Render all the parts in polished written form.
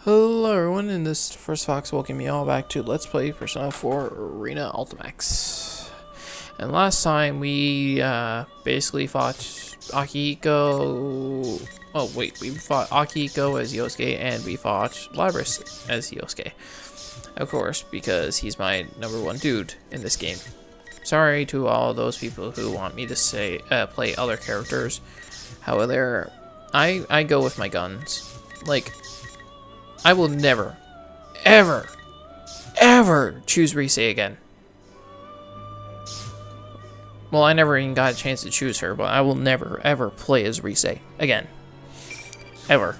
Hello everyone, and this is First Fox welcoming you all back to Let's Play Persona 4 Arena Ultimax. And last time we basically fought Akihiko... Oh wait, we fought Akihiko as Yosuke, and we fought Labris as Yosuke. Of course, because he's my #1 dude in this game. Sorry to all those people who want me to say play other characters. However, I go with my guns. Like, I will never, ever, ever choose Rise again. Well, I never even got a chance to choose her, but I will never, ever play as Rise again. Ever.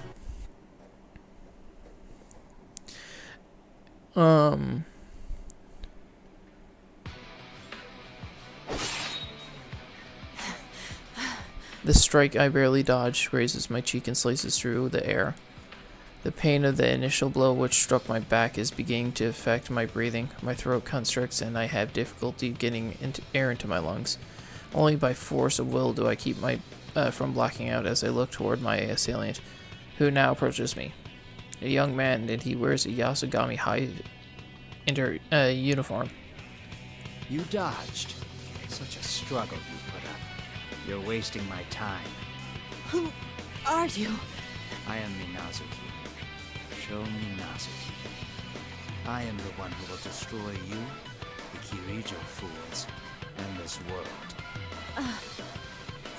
The strike I barely dodged grazes my cheek and slices through the air. The pain of the initial blow which struck my back is beginning to affect my breathing. My throat constricts and I have difficulty getting air into my lungs. Only by force of will do I keep my from blacking out as I look toward my assailant, who now approaches me. A young man, and he wears a Yasugami high uniform. You dodged. Such a struggle you put up. You're wasting my time. Who are you? I am Minazuki. Show Minazuki. I am the one who will destroy you, the Kirijo fools, and this world.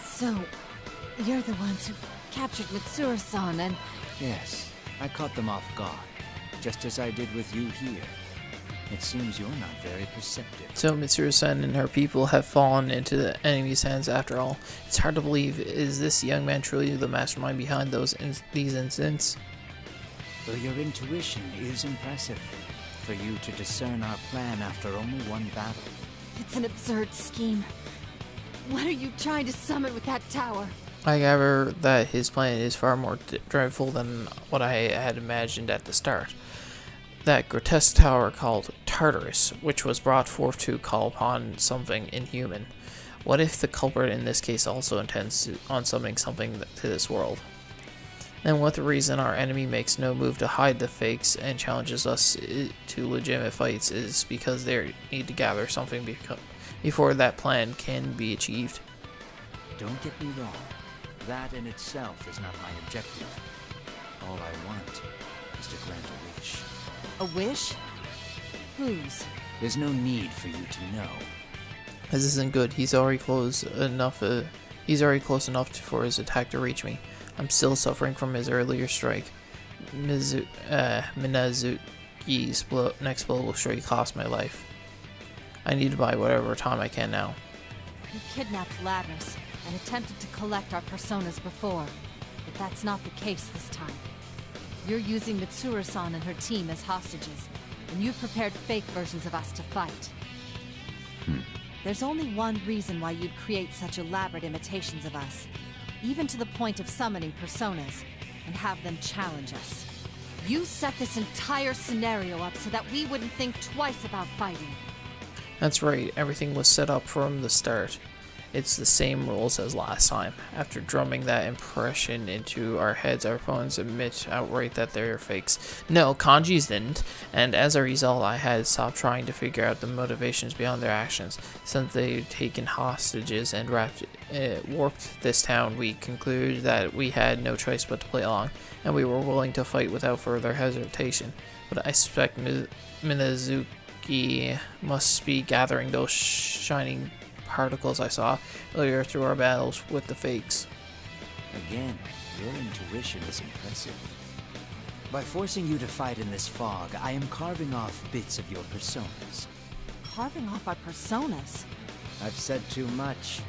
So, you're the ones who captured Mitsuru-san and... Yes, I caught them off guard, just as I did with you here. It seems you're not very perceptive. So Mitsuru-san and her people have fallen into the enemy's hands after all. It's hard to believe. Is this young man truly the mastermind behind these incidents? Though your intuition is impressive, for you to discern our plan after only one battle. It's an absurd scheme. What are you trying to summon with that tower? I gather that his plan is far more dreadful than what I had imagined at the start. That grotesque tower called Tartarus, which was brought forth to call upon something inhuman. What if the culprit in this case also intends on summoning something to this world? And what the reason our enemy makes no move to hide the fakes and challenges us to legitimate fights is because they need to gather something before that plan can be achieved. Don't get me wrong. That in itself is not my objective. All I want is to grant a wish. A wish? Whose? There's no need for you to know. This isn't good. He's already close enough for his attack to reach me. I'm still suffering from his earlier strike. Minazuki's next blow will surely cost my life. I need to buy whatever time I can now. You kidnapped Labris and attempted to collect our personas before, but that's not the case this time. You're using Mitsuru-san and her team as hostages, and you've prepared fake versions of us to fight. There's only one reason why you'd create such elaborate imitations of us, even to the point of summoning personas, and have them challenge us. You set this entire scenario up so that we wouldn't think twice about fighting. That's right, everything was set up from the start. It's the same rules as last time. After drumming that impression into our heads, our opponents admit outright that they're fakes. No, Kanji's didn't, and as a result, I had stopped trying to figure out the motivations behind their actions. Since they'd taken hostages and warped this town, we concluded that we had no choice but to play along, and we were willing to fight without further hesitation. But I suspect Minazuki must be gathering those shining particles I saw earlier through our battles with the fakes. Again, your intuition is impressive. By forcing you to fight in this fog, I am carving off bits of your personas. Carving off our personas? I've said too much.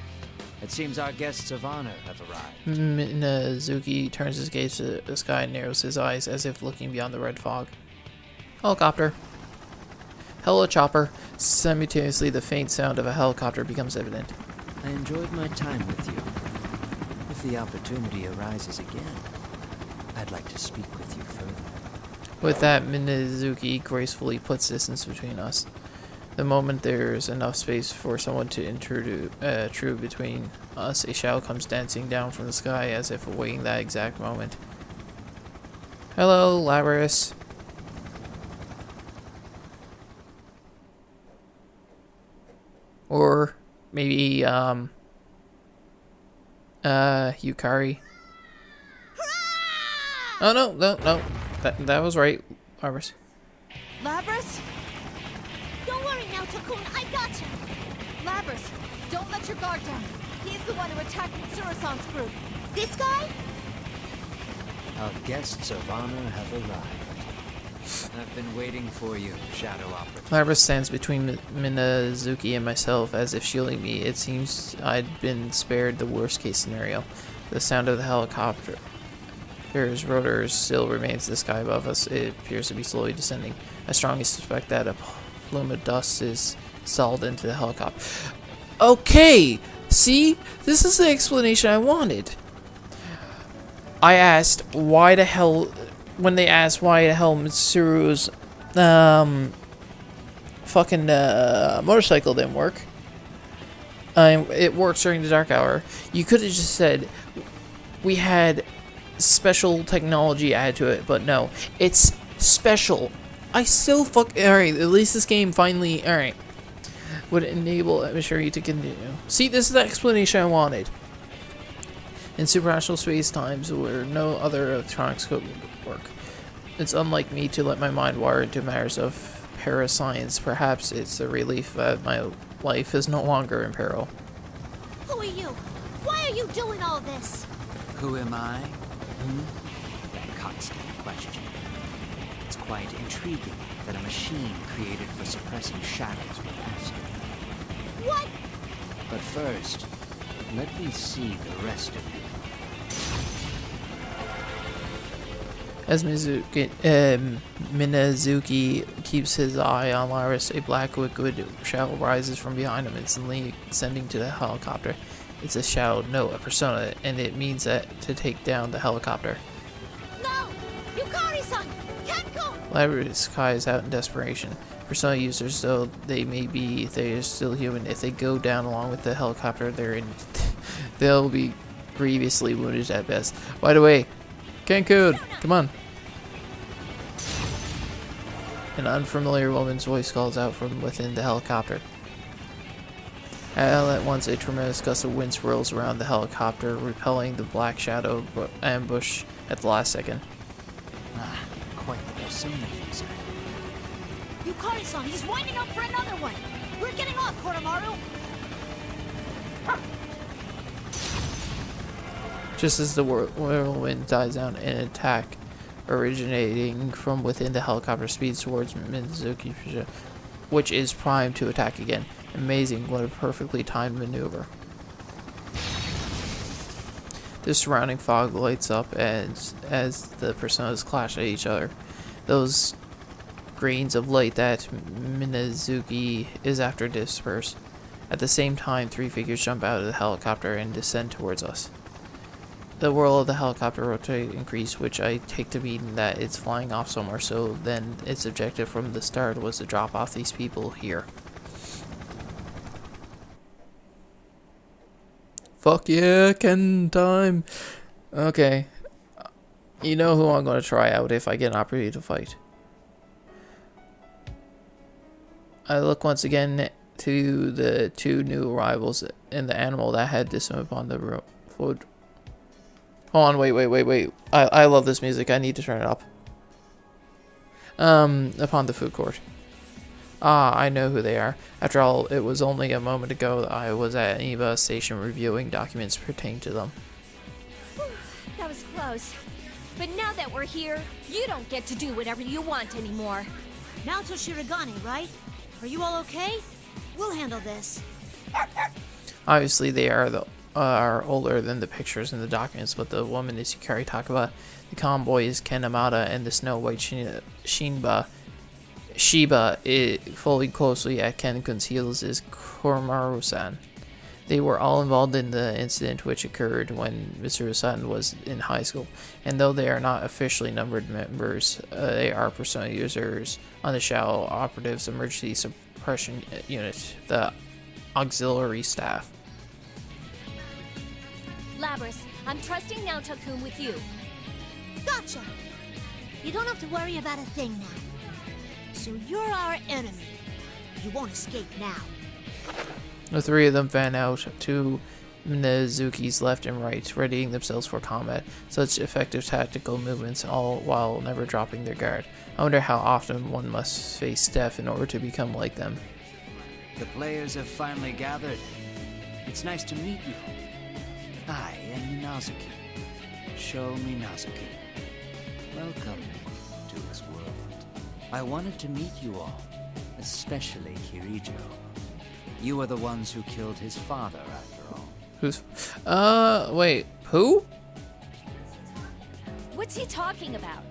It seems our guests of honor have arrived. Minazuki turns his gaze to the sky and narrows his eyes as if looking beyond the red fog. Helicopter. Hello, chopper. Simultaneously, the faint sound of a helicopter becomes evident. I enjoyed my time with you. If the opportunity arises again, I'd like to speak with you further. With that, Minazuki gracefully puts distance between us. The moment there's enough space for someone to intrude between us, a shadow comes dancing down from the sky as if awaiting that exact moment. Hello, Labrys. Or maybe, Yukari. Oh, no. That was right, Labrys. Labrys? Don't worry now, Takun, I gotcha. Labrys, don't let your guard down. He's the one who attacked Mitsuru-san's group. This guy? Our guests of honor have arrived. I've been waiting for you, Shadow Operative. Labrys stands between Minazuki and myself as if shielding me. It seems I'd been spared the worst case scenario. The sound of the helicopter. There's rotors still remains in the sky above us. It appears to be slowly descending. I strongly suspect that a plume of dust is stalled into the helicopter. Okay! See? This is the explanation I wanted. I asked why the hell... When they asked why the hell Mitsuru's fucking motorcycle didn't work. It works during the dark hour. You could have just said we had special technology added to it, but no, it's special. I still alright, at least this game finally, alright, would enable Mishari to continue. See, this is the explanation I wanted. In supernatural space times where no other electronics could work. It's unlike me to let my mind wander into matters of parascience. Perhaps it's a relief that my life is no longer in peril. Who are you? Why are you doing all this? Who am I? That constant question. It's quite intriguing that a machine created for suppressing shadows would ask you. What? But first, let me see the rest of you. As Minazuki keeps his eye on Labrys, a black liquid shadow rises from behind him, instantly ascending to the helicopter. It's a shadow, no, a persona, and it means that to take down the helicopter. No! Yukari-san! Can't go! Labrys cries out in desperation. Persona users, though they may be, they are still human. If they go down along with the helicopter, they'll be grievously wounded at best. By the way, Cancun, come on. An unfamiliar woman's voice calls out from within the helicopter. All at once, a tremendous gust of wind swirls around the helicopter, repelling the black shadow ambush at the last second. Ah, quite the persona user. Yukari-san, he's winding up for another one! We're getting off, Koromaru! Just as the whirlwind dies down, an attack originating from within the helicopter speeds towards Minazuki, which is primed to attack again. Amazing, what a perfectly timed maneuver. The surrounding fog lights up as the personas clash at each other. Those grains of light that Minazuki is after disperse. At the same time, three figures jump out of the helicopter and descend towards us. The whirl of the helicopter rotate increase, which I take to mean that it's flying off somewhere, so then its objective from the start was to drop off these people here. Fuck yeah, Ken time! Okay. You know who I'm going to try out if I get an opportunity to fight. I look once again to the two new arrivals and the animal that had dismounted upon the road. Hold on, wait. I love this music. I need to turn it up. Upon the food court. Ah, I know who they are. After all, it was only a moment ago that I was at Eva Station reviewing documents pertaining to them. Whew, that was close. But now that we're here, you don't get to do whatever you want anymore. Naoto Shirogane, right? Are you all okay? We'll handle this. Obviously, they are older than the pictures in the documents, but the woman is Yukari Takaba, the convoy is Kanamata, and the Snow White Shiba following closely at Ken-kun's heels is Koromaru-san. They were all involved in the incident which occurred when Mitsuru-san was in high school, and though they are not officially numbered members, they are persona users on the Shadow Operatives Emergency Suppression Unit, the auxiliary staff. Labrys, I'm trusting Naoto-kun with you. Gotcha! You don't have to worry about a thing now. So you're our enemy. You won't escape now. The three of them fan out to Minazuki's left and right, readying themselves for combat. Such effective tactical movements, all while never dropping their guard. I wonder how often one must face death in order to become like them. The players have finally gathered. It's nice to meet you. I am Minazuki. Sho Minazuki. Welcome to this world. I wanted to meet you all, especially Kirijo. You are the ones who killed his father, after all. Who's... wait, who? What's he talking about?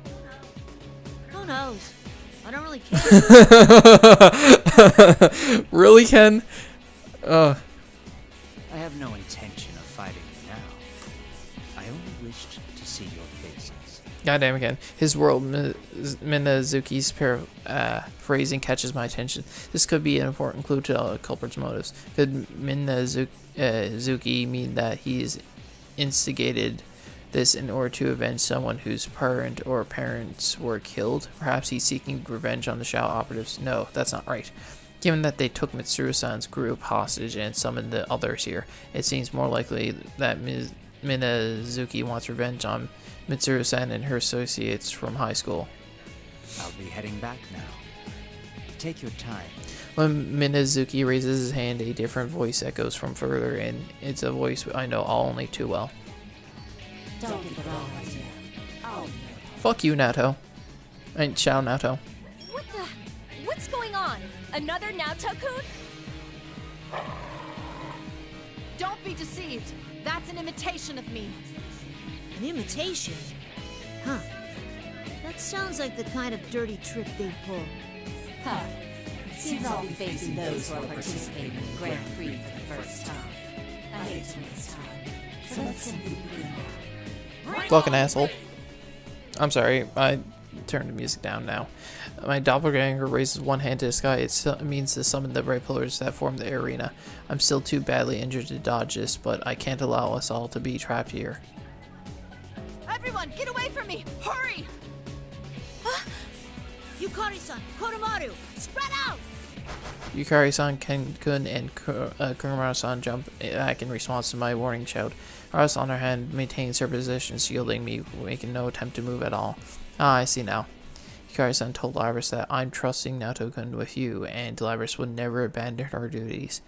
Who knows? I don't really care. Really, Ken? I have no intention of fighting you now. I only wished to see your faces. Goddamn again. His world, Minazuki's phrasing catches my attention. This could be an important clue to the culprit's motives. Could Minazuki mean that he's instigated this in order to avenge someone whose parent or parents were killed? Perhaps he's seeking revenge on the Shao operatives? No, that's not right. Given that they took Mitsuru-san's group hostage and summoned the others here, it seems more likely that Minazuki wants revenge on Mitsuru-san and her associates from high school. I'll be heading back now. Take your time. When Minazuki raises his hand, a different voice echoes from further in. It's a voice I know only too well. Don't get the wrong idea. Oh, Fuck you, Naoto. And Shao Naoto. What's going on? Another Naoto-kun? don't be deceived. That's an imitation of me. An imitation? Huh. That sounds like the kind of dirty trick they pull. Huh. It seems I'll be facing those who are participating in the Grand Prix for the first time. I hate to waste time, so let's simply begin now. Fucking asshole. I'm sorry, I turned the music down now. My doppelganger raises one hand to the sky. It means to summon the red pillars that form the arena. I'm still too badly injured to dodge this, but I can't allow us all to be trapped here. Everyone, get away from me! Hurry! Yukari-san, Kodomaru, spread out! Yukari-san, Ken-kun, and Kuramaru-san jump back in response to my warning shout. Aras, on her hand, maintains her position, shielding me, making no attempt to move at all. Ah, I see now. Yukari-san told Iris that I'm trusting Naoto-kun with you, and Iris would never abandon our duties.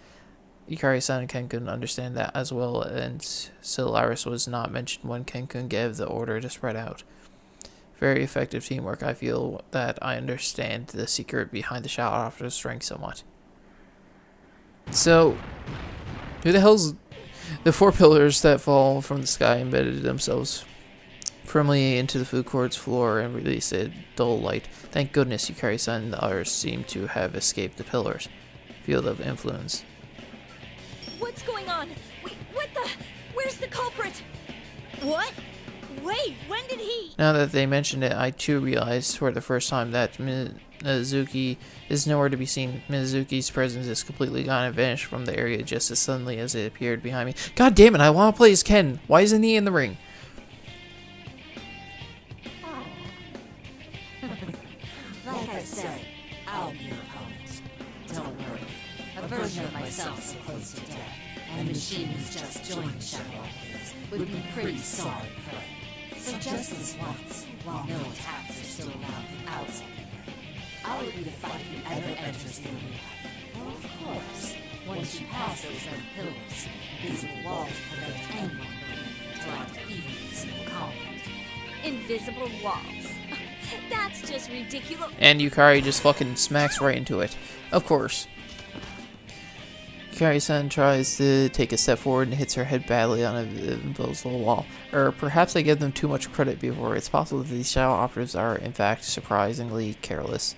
Yukari-san and Ken-kun understand that as well, and so Iris was not mentioned when Ken-kun gave the order to spread out. Very effective teamwork. I feel that I understand the secret behind the Shao Officer's strength somewhat. So, who the hell's the four pillars that fall from the sky embedded themselves firmly into the food court's floor and released a dull light? Thank goodness Yukari-san and the others seem to have escaped the pillars' field of influence. What's going on? Where's the culprit? What? Wait, when did he? Now that they mentioned it, I too realized for the first time that Minazuki is nowhere to be seen. Minazuki's presence is completely gone and vanished from the area just as suddenly as it appeared behind me. God damn it, I want to play as Ken. Why isn't he in the ring? Like I said, I'll be your opponent. Don't worry. A version of myself so close to death, and the machine who's just joined Shadow Office would be pretty solid prey. So just this once, while no attacks are still allowed from outside, I'll agree to fight whoever enters the arena. Well, of course, once you pass those red pillars, invisible walls prevent anyone until I defeat in single combat. Invisible walls. That's just ridiculous. And Yukari just fucking smacks right into it. Of course. Yukari-san tries to take a step forward and hits her head badly on an invisible wall. Or perhaps I give them too much credit before. It's possible that these Shadow operatives are, in fact, surprisingly careless.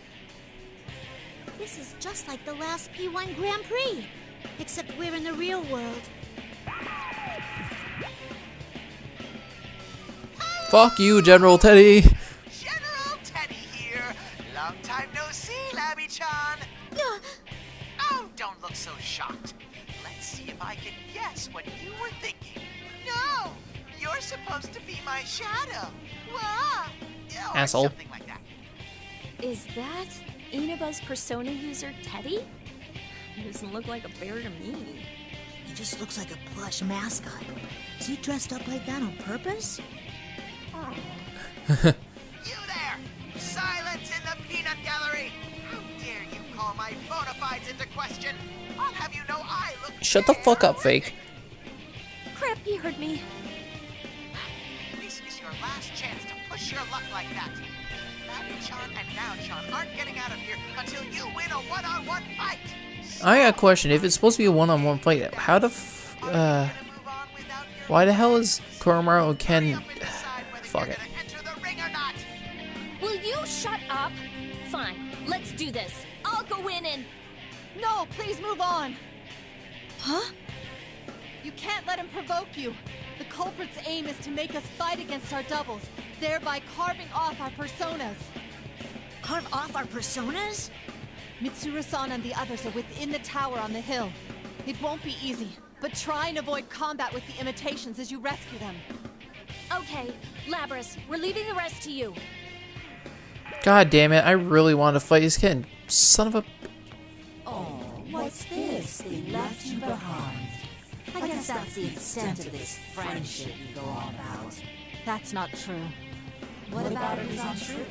This is just like the last P1 Grand Prix, except we're in the real world. Fuck you, General Teddy! General Teddy here. Long time no see, Labby-chan. Oh, don't look so shocked. Let's see if I can guess what you were thinking. No, you're supposed to be my shadow. Wah! Or Asshole. something like that. Is that Inaba's persona user, Teddy? He doesn't look like a bear to me. He just looks like a plush mascot. Is he dressed up like that on purpose? You there! Silence in the peanut gallery! How dare you call my bona fides into question? I'll have you know I look Shut the fuck up, fake. Crap, he heard me. This is your last chance to push your luck like that. Labby-chan and Nao-chan aren't getting out of here until you win a one-on-one fight! I got a question. If it's supposed to be a one-on-one fight, how the why the hell is Koromaru and Ken... Fuck it. Will you shut up? Fine, let's do this. I'll go in and... No, please move on. Huh? You can't let him provoke you. The culprit's aim is to make us fight against our doubles, thereby carving off our personas. Carve off our personas? Mitsuru-san and the others are within the tower on the hill. It won't be easy, but try and avoid combat with the imitations as you rescue them. Okay, Labras, we're leaving the rest to you. God damn it, I really want to fight his Ken. Son of a... Oh, what's this? They left you behind. I guess that's the extent of this friendship you go on about. That's not true. What about it is untrue?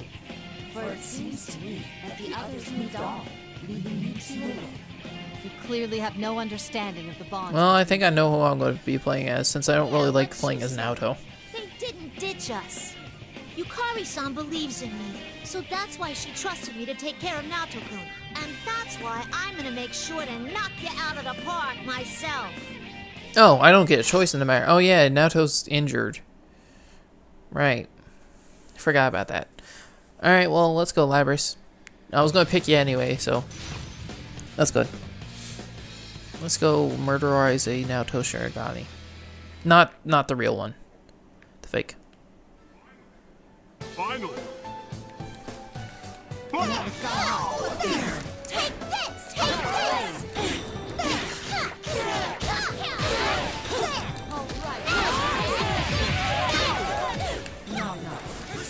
For it seems to me that the others moved on, leaving you two alone. You clearly have no understanding of the bond. Well, I think I know who I'm going to be playing as, since I don't really like playing as Naoto. They didn't ditch us. Yukari-san believes in me, so that's why she trusted me to take care of Naoto-kun. And that's why I'm gonna make sure to knock you out of the park myself. Oh, I don't get a choice in the matter. Oh yeah, Naoto's injured. Right. Forgot about that. Alright, well, let's go, Labras. I was going to pick you anyway, so... That's good. Let's go murderize a Naoto Shirogane. Not the real one. The fake. Finally. Take this! Take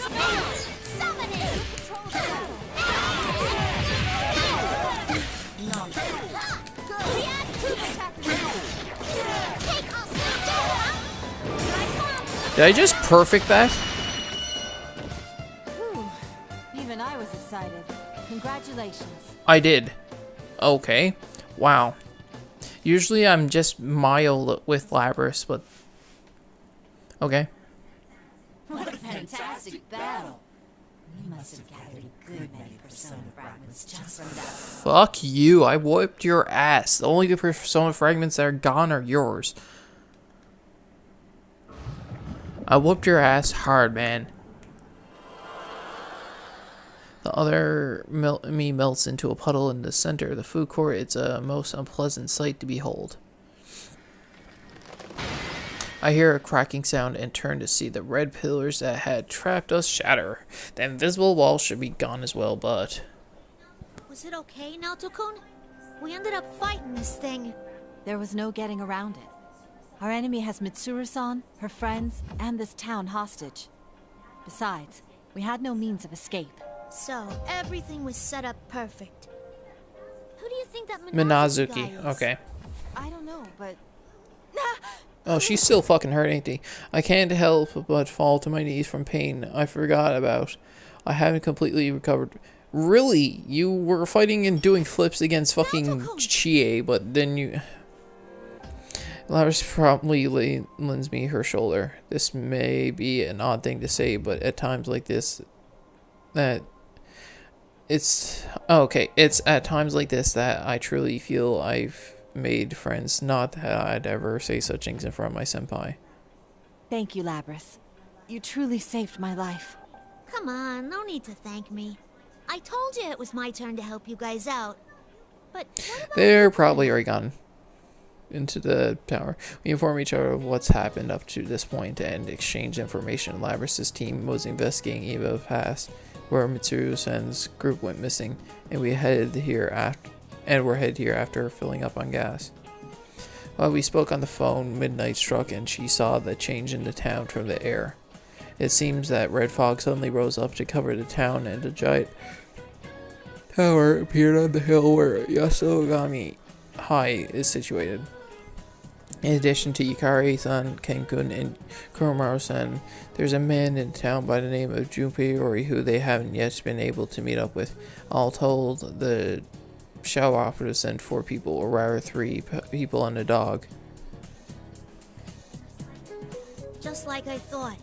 this! Summon it! Did I just perfect that? Whew. Even I was excited. Congratulations. I did. Okay. Wow. Usually I'm just mild with Labras, but... Okay. What a fantastic battle. You must have gathered a good many persona fragments just from that. Fuck you. I whooped your ass. The only persona fragments that are gone are yours. I whooped your ass hard, man. The other me melts into a puddle in the center of the food court. It's a most unpleasant sight to behold. I hear a cracking sound and turn to see the red pillars that had trapped us shatter. The invisible wall should be gone as well, but... Was it okay, Naoto-kun? We ended up fighting this thing. There was no getting around it. Our enemy has Mitsuru-san, her friends, and this town hostage. Besides, we had no means of escape. So, everything was set up perfect. Who do you think that Minazuki Minazuki. guy is? Okay. I don't know, but... Oh, she's still fucking hurt, ain't she? I can't help but fall to my knees from pain I forgot about. I haven't completely recovered. Really? You were fighting and doing flips against fucking Chie, but then you... Labras promptly lends me her shoulder. This may be an odd thing to say, but at times like this... It's at times like this that I truly feel I've made friends. Not that I'd ever say such things in front of my senpai. Thank you, Labras. You truly saved my life. Come on, no need to thank me. I told you it was my turn to help you guys out. But what about They're probably already gone into the tower. We inform each other of what's happened up to this point and exchange information. Labras' team was investigating Eva Pass, where Mitsuru-san's group went missing, and we're headed here after filling up on gas. While we spoke on the phone, midnight struck and she saw the change in the town from the air. It seems that red fog suddenly rose up to cover the town, and a giant tower appeared on the hill where Yasogami High is situated. In addition to Ikari-san, Kenkun, and Kuromaru-san, there's a man in town by the name of Junpei who they haven't yet been able to meet up with. All told, the Shao operatives sent 4 people, or rather 3 people and a dog. Just like I thought.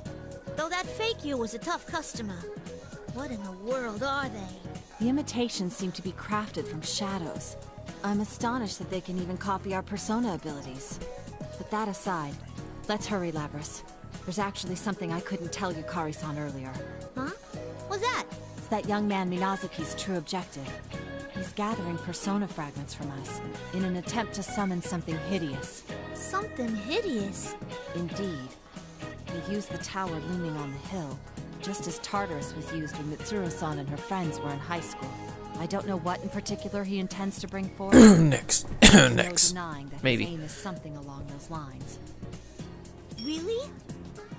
Though that fake you was a tough customer. What in the world are they? The imitations seem to be crafted from shadows. I'm astonished that they can even copy our persona abilities. But that aside, let's hurry, Labras. There's actually something I couldn't tell Yukari-san earlier. Huh? What's that? It's that young man Minazuki's true objective. He's gathering persona fragments from us, in an attempt to summon something hideous. Something hideous. Indeed. He used the tower looming on the hill, just as Tartarus was used when Mitsuru-san and her friends were in high school. I don't know what in particular he intends to bring forward. Next. There's Next. no denying that Maybe. his aim is something along those lines. Really?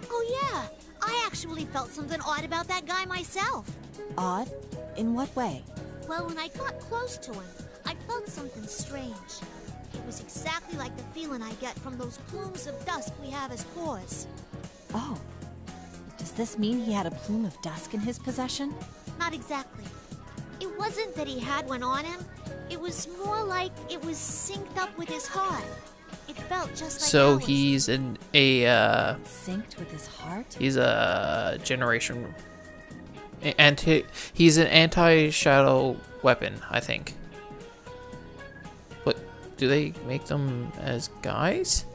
Oh yeah. I actually felt something odd about that guy myself. Odd? In what way? Well, when I got close to him, I felt something strange. It was exactly like the feeling I get from those plumes of dust we have as cores. Oh. Does this mean he had a plume of dusk in his possession? Not exactly. It wasn't that he had one on him. It was more like it was synced up with his heart. It felt just like So ours. he's Synced with his heart? he's a generation he's an anti-shadow weapon, I think. But do they make them as guys?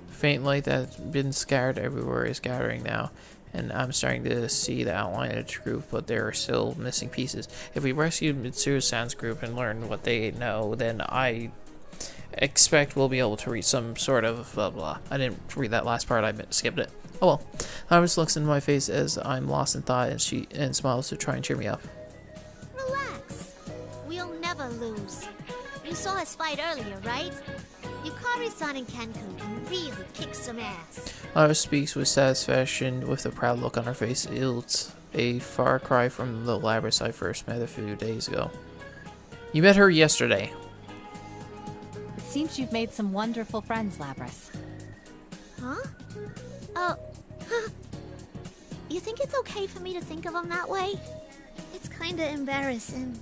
Faint light that's been scattered everywhere is gathering now, and I'm starting to see the outline of the group, but there are still missing pieces. If we rescue Mitsuru-san's group and learn what they know, then I expect we'll be able to reach some sort of blah blah. I didn't read that last part, I skipped it. Oh well. Iris looks into my face as I'm lost in thought, and she smiles to try and cheer me up. Relax. We'll never lose. You saw us fight earlier, right? Yukari-san and Kenku can really kick some ass. Iris speaks with satisfaction, with a proud look on her face. It's a far cry from the Labras I first met a few days ago. You met her yesterday. It seems you've made some wonderful friends, Labras. Huh? Oh. You think it's okay for me to think of them that way? It's kinda embarrassing.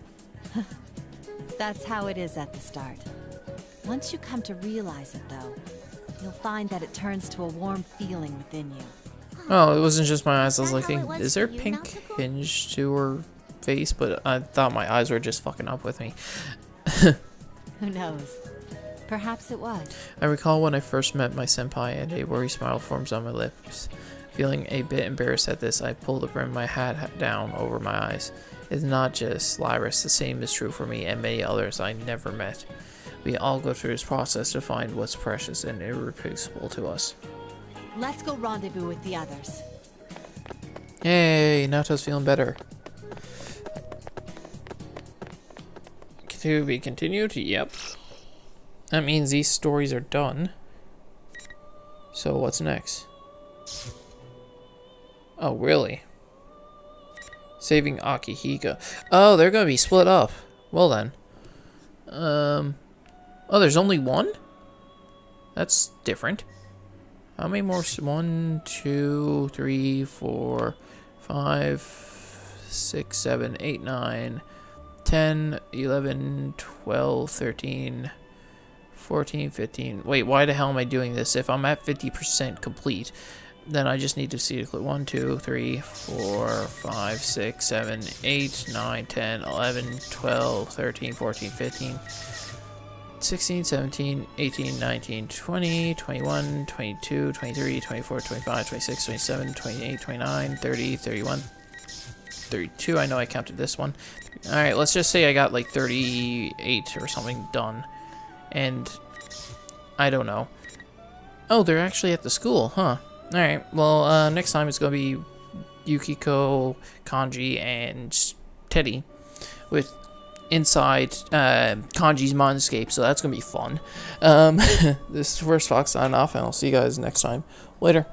That's how it is at the start. Once you come to realize it, though, you'll find that it turns to a warm feeling within you. Oh, it wasn't just my eyes. I was Is that like, how it was is there a for you, pink Nautical? hinge to her face? But I thought my eyes were just fucking up with me. Who knows? Perhaps it was. I recall when I first met my senpai and a worried smile forms on my lips. Feeling a bit embarrassed at this, I pulled the brim of my hat down over my eyes. It's not just Lyris, the same is true for me and many others I never met. We all go through this process to find what's precious and irreplaceable to us. Let's go rendezvous with the others. Yay, Naoto's feeling better. To be continued? Yep. That means these stories are done. So what's next? Oh, really? Saving Akihiko. Oh, they're gonna be split up. Well then. Oh, there's only one? That's different. How many more? 1, 2, 3, 4, 5, 6, 7, 8, 9, 10, 11, 12, 13, 14, 15. Wait, why the hell am I doing this? If I'm at 50% complete, then I just need to see 1, 2, 3, 4, 5, 6, 7, 8, 9, 10, 11, 12, 13, 14, 15, 16, 17, 18, 19, 20, 21, 22, 23, 24, 25, 26, 27, 28, 29, 30, 31, 32. I know I counted this one. Alright, let's just say I got like 38 or something done. And I don't know. Oh, they're actually at the school, huh? Alright, well, next time it's going to be Yukiko, Kanji, and Teddy with inside Kanji's Mindscape, so that's gonna be fun. This is First Fox signing off, and I'll see you guys next time. Later.